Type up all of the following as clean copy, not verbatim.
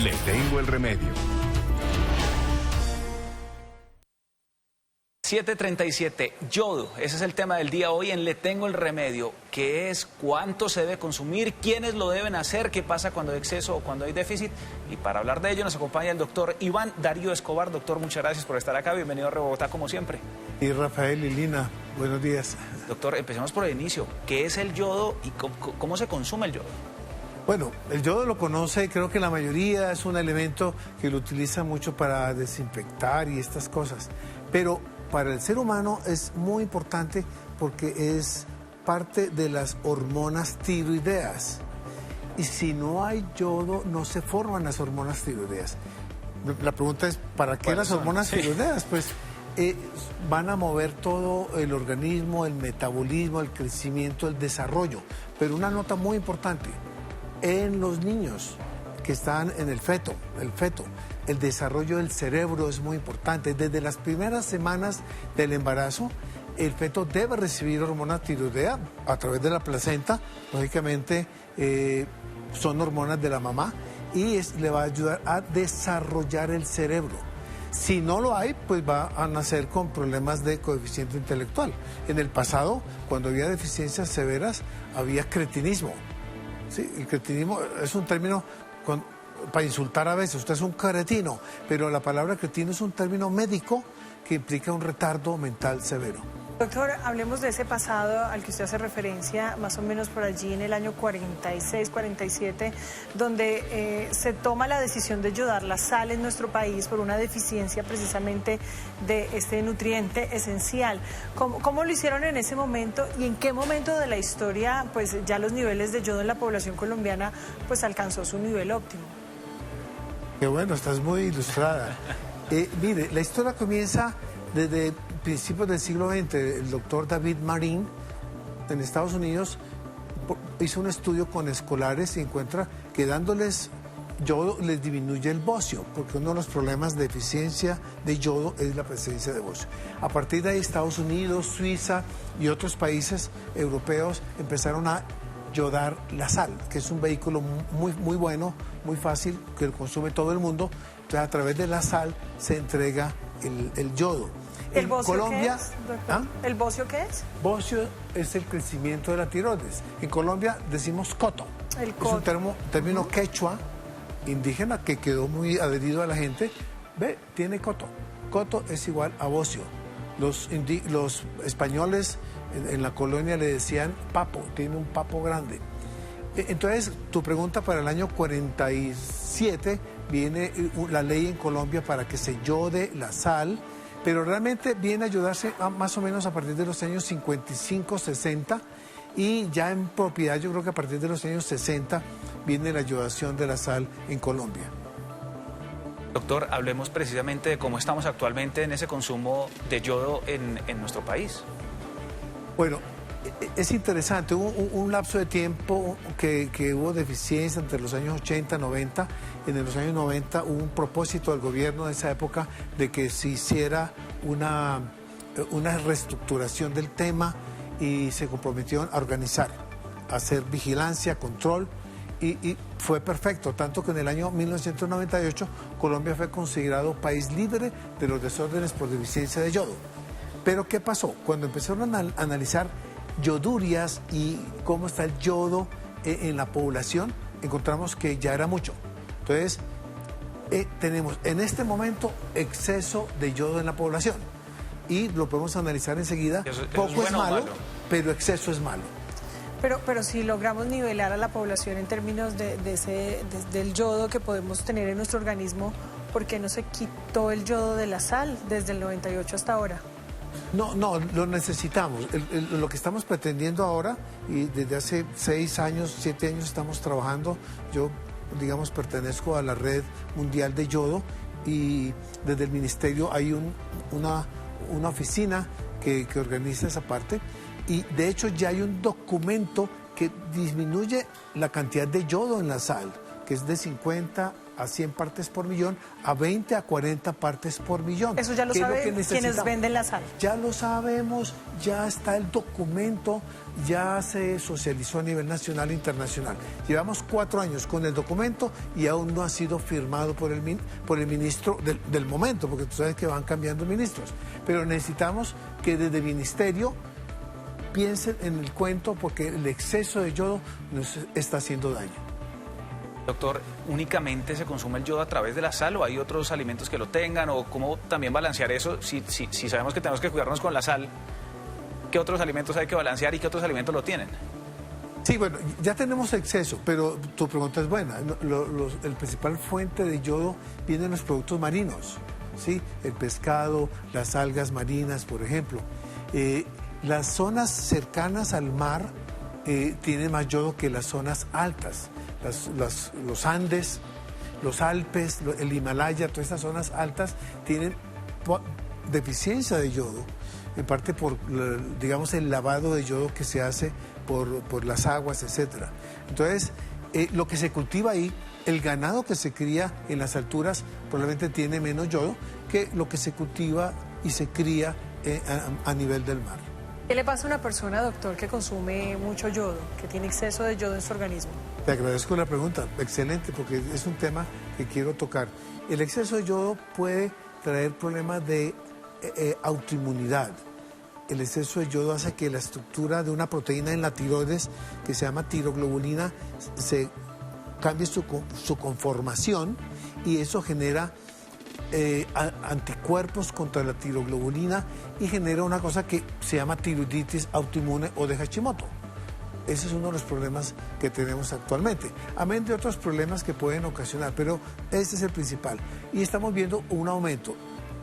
Le tengo el remedio. 7:37, yodo. Ese es el tema del día hoy en Le Tengo el Remedio. ¿Qué es? ¿Cuánto se debe consumir? ¿Quiénes lo deben hacer? ¿Qué pasa cuando hay exceso o cuando hay déficit? Y para hablar de ello nos acompaña el doctor Iván Darío Escobar. Doctor, muchas gracias por estar acá. Bienvenido a Rebogotá como siempre. Y Rafael y Lina, buenos días. Doctor, empecemos por el inicio. ¿Qué es el yodo y cómo se consume el yodo? Bueno, el yodo lo conoce, creo que la mayoría es un elemento que lo utiliza mucho para desinfectar y estas cosas. Pero para el ser humano es muy importante porque es parte de las hormonas tiroideas. Y si no hay yodo, no se forman las hormonas tiroideas. La pregunta es, ¿para qué las hormonas tiroideas? Pues van a mover todo el organismo, el metabolismo, el crecimiento, el desarrollo. Pero una nota muy importante, en los niños que están en el feto, el desarrollo del cerebro es muy importante. Desde las primeras semanas del embarazo, el feto debe recibir hormona tiroidea a través de la placenta. Lógicamente, son hormonas de la mamá y le va a ayudar a desarrollar el cerebro. Si no lo hay, pues va a nacer con problemas de coeficiente intelectual. En el pasado, cuando había deficiencias severas, había cretinismo. Sí, el cretinismo es un término para insultar a veces, usted es un cretino, pero la palabra cretino es un término médico que implica un retardo mental severo. Doctor, hablemos de ese pasado al que usted hace referencia, más o menos por allí en el año 46, 47, donde se toma la decisión de yodar la sal en nuestro país por una deficiencia precisamente de este nutriente esencial. ¿Cómo lo hicieron en ese momento y en qué momento de la historia pues ya los niveles de yodo en la población colombiana pues alcanzó su nivel óptimo? Qué bueno, estás muy ilustrada. Mire, la historia comienza desde principios del siglo XX. El doctor David Marin en Estados Unidos hizo un estudio con escolares y encuentra que dándoles yodo les disminuye el bocio, porque uno de los problemas de deficiencia de yodo es la presencia de bocio. A partir de ahí Estados Unidos, Suiza y otros países europeos empezaron a yodar la sal, que es un vehículo muy bueno, muy fácil, que lo consume todo el mundo. Entonces a través de la sal se entrega el yodo. ¿El bocio Colombia, qué es, doctor? ¿El bocio qué es? Bocio es el crecimiento de la tiroides. En Colombia decimos coto. Es un término quechua indígena que quedó muy adherido a la gente. Ve, tiene coto. Coto es igual a bocio. Los españoles en la colonia le decían papo, tiene un papo grande. Entonces, tu pregunta, para el año 47 viene la ley en Colombia para que se yode la sal, pero realmente viene a ayudarse más o menos a partir de los años 55, 60, y ya en propiedad yo creo que a partir de los años 60 viene la yodación de la sal en Colombia. Doctor, hablemos precisamente de cómo estamos actualmente en ese consumo de yodo en nuestro país. Bueno, es interesante, hubo un lapso de tiempo que hubo deficiencia entre los años 80, 90. En los años 90 hubo un propósito del gobierno de esa época de que se hiciera una reestructuración del tema y se comprometieron a organizar, a hacer vigilancia, control, y fue perfecto, tanto que en el año 1998 Colombia fue considerado país libre de los desórdenes por deficiencia de yodo. Pero ¿qué pasó? Cuando empezaron a analizar yodurias y cómo está el yodo en la población, encontramos que ya era mucho. Entonces, tenemos en este momento exceso de yodo en la población y lo podemos analizar enseguida. Poco es malo, pero exceso es malo. Pero si logramos nivelar a la población en términos del yodo que podemos tener en nuestro organismo, ¿por qué no se quitó el yodo de la sal desde el 98 hasta ahora? No, lo necesitamos. Lo que estamos pretendiendo ahora, y desde hace 6 años, 7 años estamos trabajando, yo, digamos, pertenezco a la Red Mundial de Yodo, y desde el Ministerio hay una oficina que organiza esa parte, y de hecho ya hay un documento que disminuye la cantidad de yodo en la sal. que es de 50 a 100 partes por millón, a 20 a 40 partes por millón. Eso ya lo saben quienes venden la sal. Ya lo sabemos, ya está el documento, ya se socializó a nivel nacional e internacional. Llevamos 4 años con el documento y aún no ha sido firmado por el ministro del momento, porque tú sabes que van cambiando ministros. Pero necesitamos que desde el ministerio piensen en el cuento, porque el exceso de yodo nos está haciendo daño. Doctor, ¿únicamente se consume el yodo a través de la sal o hay otros alimentos que lo tengan? ¿O cómo también balancear eso? Si sabemos que tenemos que cuidarnos con la sal, ¿qué otros alimentos hay que balancear y qué otros alimentos lo tienen? Sí, bueno, ya tenemos exceso, pero tu pregunta es buena. El principal fuente de yodo viene en los productos marinos, ¿sí? El pescado, las algas marinas, por ejemplo. Las zonas cercanas al mar tienen más yodo que las zonas altas. Los Andes, los Alpes, el Himalaya, todas estas zonas altas tienen deficiencia de yodo, en parte por, digamos, el lavado de yodo que se hace por las aguas, etcétera. Entonces, lo que se cultiva ahí, el ganado que se cría en las alturas probablemente tiene menos yodo que lo que se cultiva y se cría a nivel del mar. ¿Qué le pasa a una persona, doctor, que consume mucho yodo, que tiene exceso de yodo en su organismo? Te agradezco la pregunta, excelente, porque es un tema que quiero tocar. El exceso de yodo puede traer problemas de autoinmunidad. El exceso de yodo hace que la estructura de una proteína en la tiroides, que se llama tiroglobulina, se cambie su conformación, y eso genera anticuerpos contra la tiroglobulina y genera una cosa que se llama tiroiditis autoinmune o de Hashimoto. Ese es uno de los problemas que tenemos actualmente, amén de otros problemas que pueden ocasionar, pero este es el principal. Y estamos viendo un aumento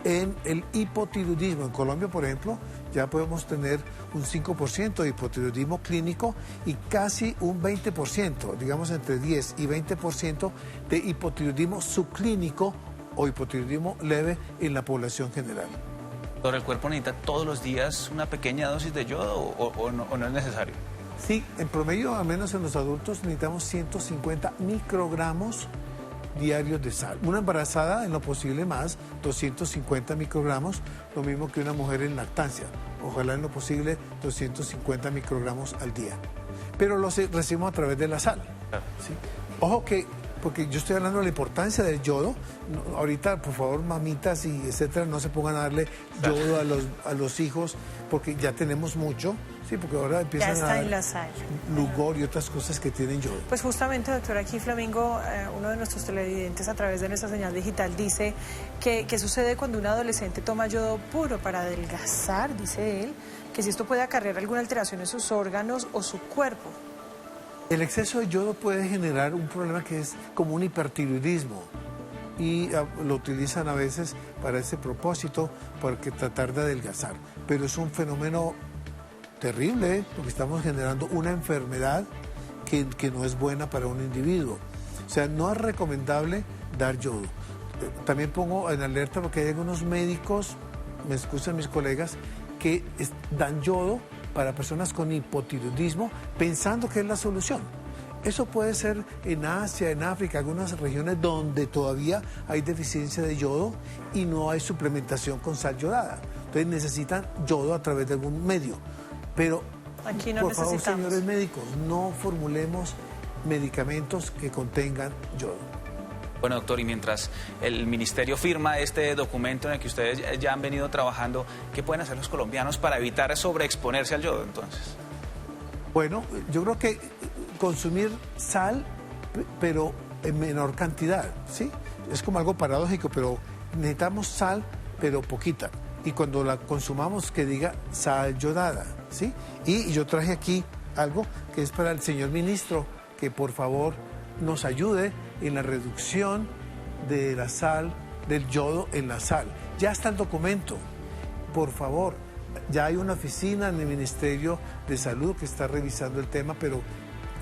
en el hipotiroidismo. En Colombia, por ejemplo, ya podemos tener un 5% de hipotiroidismo clínico y casi un 20%, digamos entre 10 y 20% de hipotiroidismo subclínico o hipotiroidismo leve en la población general. Doctor, ¿el cuerpo necesita todos los días una pequeña dosis de yodo o no es necesario? Sí, en promedio, al menos en los adultos, necesitamos 150 microgramos diarios de sal. Una embarazada, en lo posible más, 250 microgramos, lo mismo que una mujer en lactancia. Ojalá en lo posible 250 microgramos al día. Pero lo recibimos a través de la sal. ¿Sí? Ojo que, porque yo estoy hablando de la importancia del yodo, ahorita, por favor, mamitas y etcétera, no se pongan a darle yodo a los hijos, porque ya tenemos mucho. Sí, porque ahora empiezan ya está en la sal. Lugor y otras cosas que tienen yodo. Pues justamente, doctor, aquí Flamingo, uno de nuestros televidentes a través de nuestra señal digital dice que sucede cuando un adolescente toma yodo puro para adelgazar, dice él, que si esto puede acarrear alguna alteración en sus órganos o su cuerpo. El exceso de yodo puede generar un problema que es como un hipertiroidismo, y lo utilizan a veces para ese propósito, porque tratar de adelgazar. Pero es un fenómeno terrible, porque estamos generando una enfermedad que no es buena para un individuo. O sea, no es recomendable dar yodo. También pongo en alerta porque hay algunos médicos, me excusan mis colegas, que dan yodo para personas con hipotiroidismo pensando que es la solución. Eso puede ser en Asia, en África, algunas regiones donde todavía hay deficiencia de yodo y no hay suplementación con sal yodada. Entonces necesitan yodo a través de algún medio. Pero, aquí no por favor, necesitamos. señores médicos, no formulemos medicamentos que contengan yodo. Bueno, doctor, y mientras el ministerio firma este documento en el que ustedes ya han venido trabajando, ¿qué pueden hacer los colombianos para evitar sobreexponerse al yodo, entonces? Bueno, yo creo que consumir sal, pero en menor cantidad, ¿sí? Es como algo paradójico, pero necesitamos sal, pero poquita. Y cuando la consumamos, que diga sal yodada, ¿sí? Y yo traje aquí algo que es para el señor ministro, que por favor nos ayude en la reducción de la sal, del yodo en la sal. Ya está el documento, por favor. Ya hay una oficina en el Ministerio de Salud que está revisando el tema, pero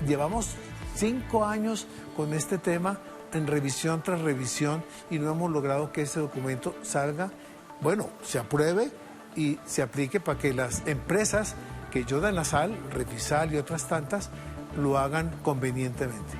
llevamos 5 años con este tema en revisión tras revisión y no hemos logrado que ese documento salga, bueno, se apruebe y se aplique para que las empresas que yodan la sal, Refisal y otras tantas, lo hagan convenientemente.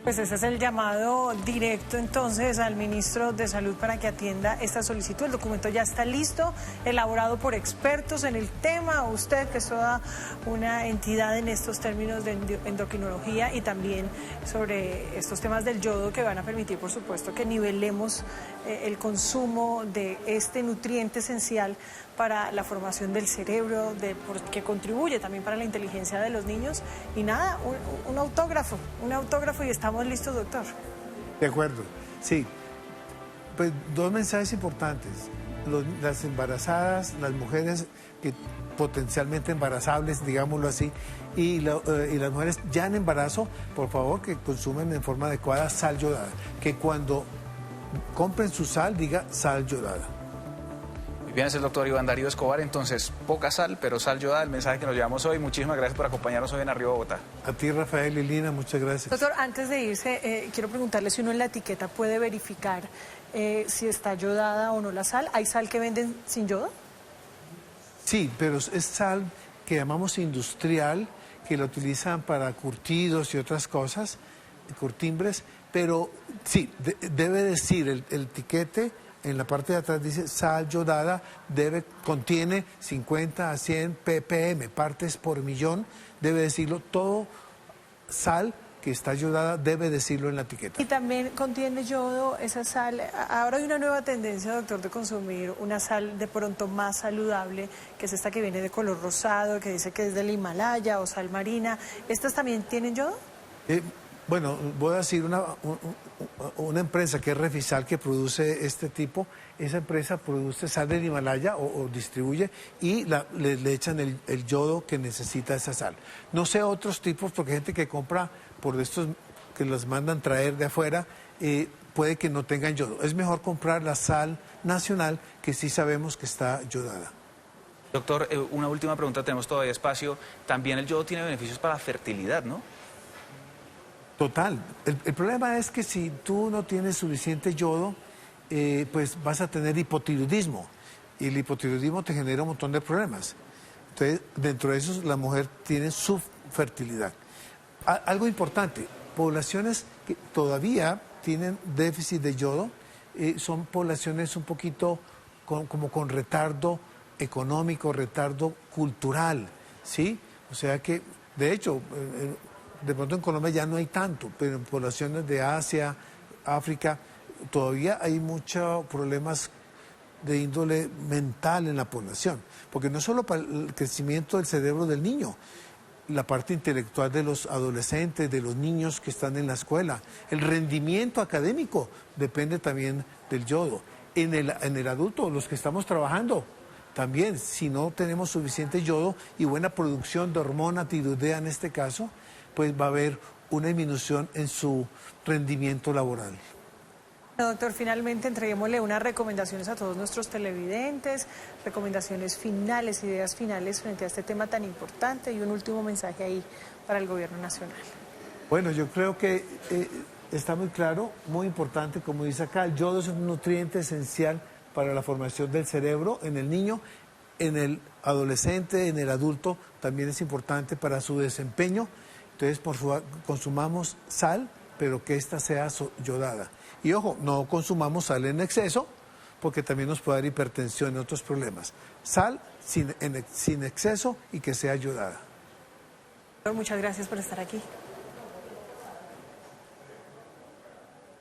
Pues ese es el llamado directo entonces al ministro de Salud para que atienda esta solicitud. El documento ya está listo, elaborado por expertos en el tema. Usted, que es toda una entidad en estos términos de endocrinología y también sobre estos temas del yodo que van a permitir, por supuesto, que nivelemos el consumo de este nutriente esencial para la formación del cerebro, que contribuye también para la inteligencia de los niños. Y nada, un autógrafo y estamos listos, doctor. De acuerdo, sí. Pues dos mensajes importantes. Las embarazadas, las mujeres que potencialmente embarazables, digámoslo así, y las mujeres ya en embarazo, por favor, que consumen en forma adecuada sal yodada. Que cuando compren su sal, diga sal yodada. Muy bien, es el doctor Iván Darío Escobar. Entonces, poca sal, pero sal yodada, el mensaje que nos llevamos hoy. Muchísimas gracias por acompañarnos hoy en Arriba Bogotá. A ti, Rafael y Lina, muchas gracias. Doctor, antes de irse, quiero preguntarle si uno en la etiqueta puede verificar si está yodada o no la sal. ¿Hay sal que venden sin yodo? Sí, pero es sal que llamamos industrial, que la utilizan para curtidos y otras cosas, curtimbres, pero sí, debe decir el etiquete. En la parte de atrás dice sal yodada, contiene 50 a 100 ppm, partes por millón, debe decirlo, todo sal que está yodada debe decirlo en la etiqueta. Y también contiene yodo, esa sal. Ahora hay una nueva tendencia, doctor, de consumir una sal de pronto más saludable, que es esta que viene de color rosado, que dice que es del Himalaya o sal marina. ¿Estas también tienen yodo? Bueno, voy a decir una empresa que es Refisal que produce este tipo. Esa empresa produce sal del Himalaya o distribuye y le echan el yodo que necesita esa sal. No sé otros tipos, porque hay gente que compra por estos que los mandan traer de afuera, puede que no tengan yodo. Es mejor comprar la sal nacional que sí sabemos que está yodada. Doctor, una última pregunta, tenemos todavía espacio. También el yodo tiene beneficios para la fertilidad, ¿no? Total. El problema es que si tú no tienes suficiente yodo, pues vas a tener hipotiroidismo. Y el hipotiroidismo te genera un montón de problemas. Entonces, dentro de esos, la mujer tiene subfertilidad. Algo importante, poblaciones que todavía tienen déficit de yodo, son poblaciones un poquito como con retardo económico, retardo cultural, ¿sí? O sea que, de hecho, de pronto en Colombia ya no hay tanto, pero en poblaciones de Asia, África, todavía hay muchos problemas de índole mental en la población, porque no solo para el crecimiento del cerebro del niño, la parte intelectual de los adolescentes, de los niños que están en la escuela, el rendimiento académico depende también del yodo. En el adulto, los que estamos trabajando, también, si no tenemos suficiente yodo y buena producción de hormona tiroidea en este caso, pues va a haber una disminución en su rendimiento laboral. Doctor, finalmente entreguémosle unas recomendaciones a todos nuestros televidentes, recomendaciones finales, ideas finales frente a este tema tan importante y un último mensaje ahí para el gobierno nacional. Bueno, yo creo que está muy claro, muy importante, como dice acá, el yodo es un nutriente esencial para la formación del cerebro en el niño, en el adolescente, en el adulto, también es importante para su desempeño. Entonces, por favor, consumamos sal, pero que ésta sea yodada. Y ojo, no consumamos sal en exceso, porque también nos puede dar hipertensión y otros problemas. Sal sin exceso y que sea yodada. Muchas gracias por estar aquí.